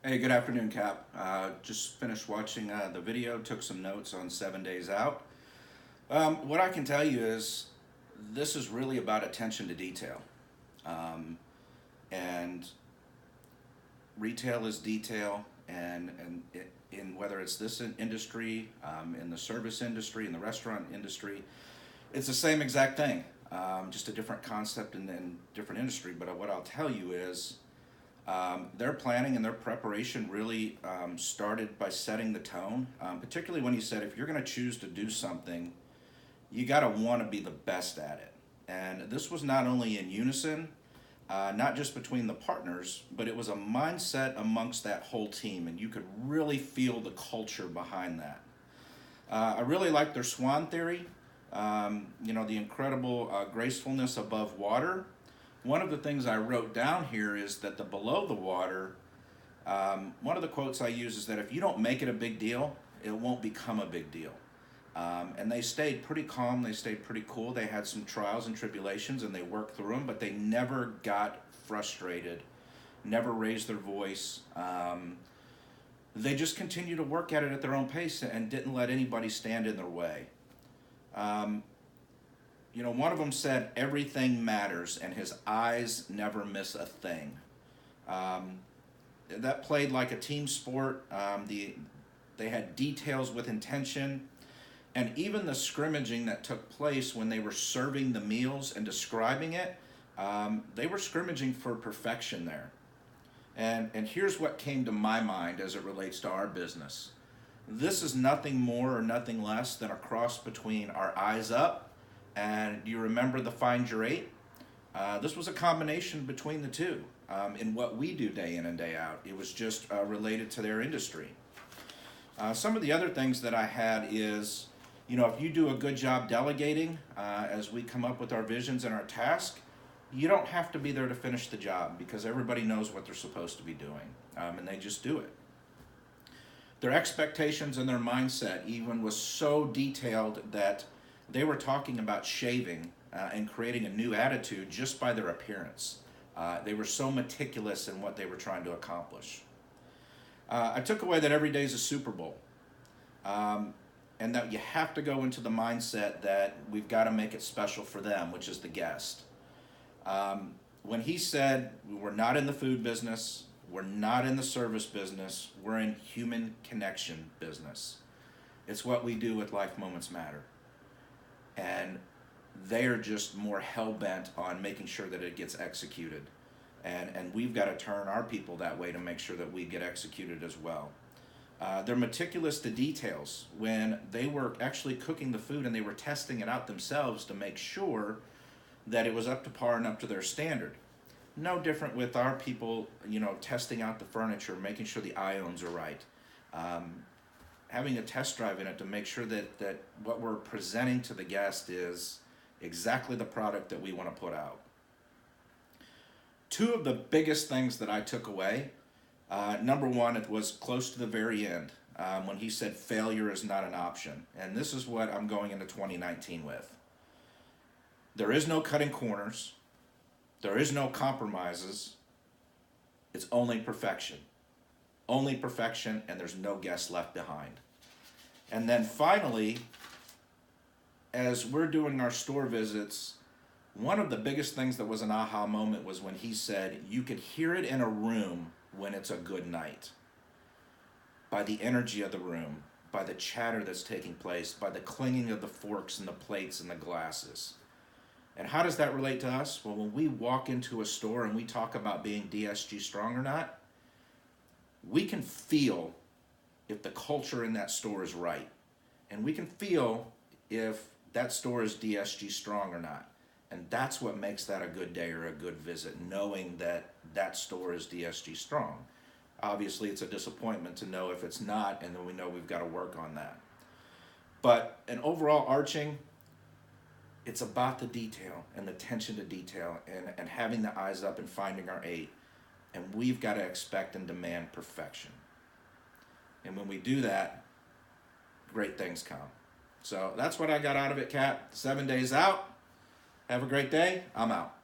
Hey, good afternoon, Cap. Just finished watching the video, took some notes on 7 days out. What I can tell you is this is really about attention to detail. And retail is detail, in whether it's this industry, in the service industry, in the restaurant industry, it's the same exact thing, just a different concept and different industry. But what I'll tell you is their planning and their preparation really started by setting the tone, particularly when he said if you're going to choose to do something, you got to want to be the best at it. And this was not only in unison, not just between the partners, but it was a mindset amongst that whole team, and you could really feel the culture behind that. I really like their swan theory, the incredible gracefulness above water. One of the things I wrote down here is that the below the water, one of the quotes I use is that if you don't make it a big deal, it won't become a big deal. And they stayed pretty calm, they stayed pretty cool. They had some trials and tribulations and they worked through them, but they never got frustrated, never raised their voice. They just continued to work at it at their own pace and didn't let anybody stand in their way. One of them said everything matters and his eyes never miss a thing. That played like a team sport. They had details with intention. And even the scrimmaging that took place when they were serving the meals and describing it, they were scrimmaging for perfection there. And here's what came to my mind as it relates to our business. This is nothing more or nothing less than a cross between our eyes up and do you remember the Find Your Eight? This was a combination between the two in what we do day in and day out. It was just related to their industry. Some of the other things that I had is, if you do a good job delegating as we come up with our visions and our task, you don't have to be there to finish the job because everybody knows what they're supposed to be doing, and they just do it. Their expectations and their mindset even was so detailed that they were talking about shaving and creating a new attitude just by their appearance. They were so meticulous in what they were trying to accomplish. I took away that every day is a Super Bowl. And that you have to go into the mindset that we've got to make it special for them, which is the guest. When he said, we're not in the food business, we're not in the service business, we're in human connection business. It's what we do with Life Moments Matter. And they are just more hell-bent on making sure that it gets executed. And we've got to turn our people that way to make sure that we get executed as well. They're meticulous to details. When they were actually cooking the food and they were testing it out themselves to make sure that it was up to par and up to their standard. No different with our people, testing out the furniture, making sure the ions are right. Having a test drive in it to make sure that what we're presenting to the guest is exactly the product that we want to put out. Two of the biggest things that I took away, number one, it was close to the very end when he said failure is not an option. And this is what I'm going into 2019 with. There is no cutting corners. There is no compromises. It's only perfection. Only perfection, and there's no guest left behind. And then finally, as we're doing our store visits, one of the biggest things that was an aha moment was when he said, you could hear it in a room when it's a good night. By the energy of the room, by the chatter that's taking place, by the clinging of the forks and the plates and the glasses. And how does that relate to us? Well, when we walk into a store and we talk about being DSG strong or not, we can feel if the culture in that store is right. And we can feel if that store is DSG strong or not. And that's what makes that a good day or a good visit, knowing that that store is DSG strong. Obviously, it's a disappointment to know if it's not, and then we know we've got to work on that. But an overall arching, it's about the detail and the attention to detail and having the eyes up and finding our eight. And we've got to expect and demand perfection. And when we do that, great things come. So that's what I got out of it, Kat. 7 days out. Have a great day. I'm out.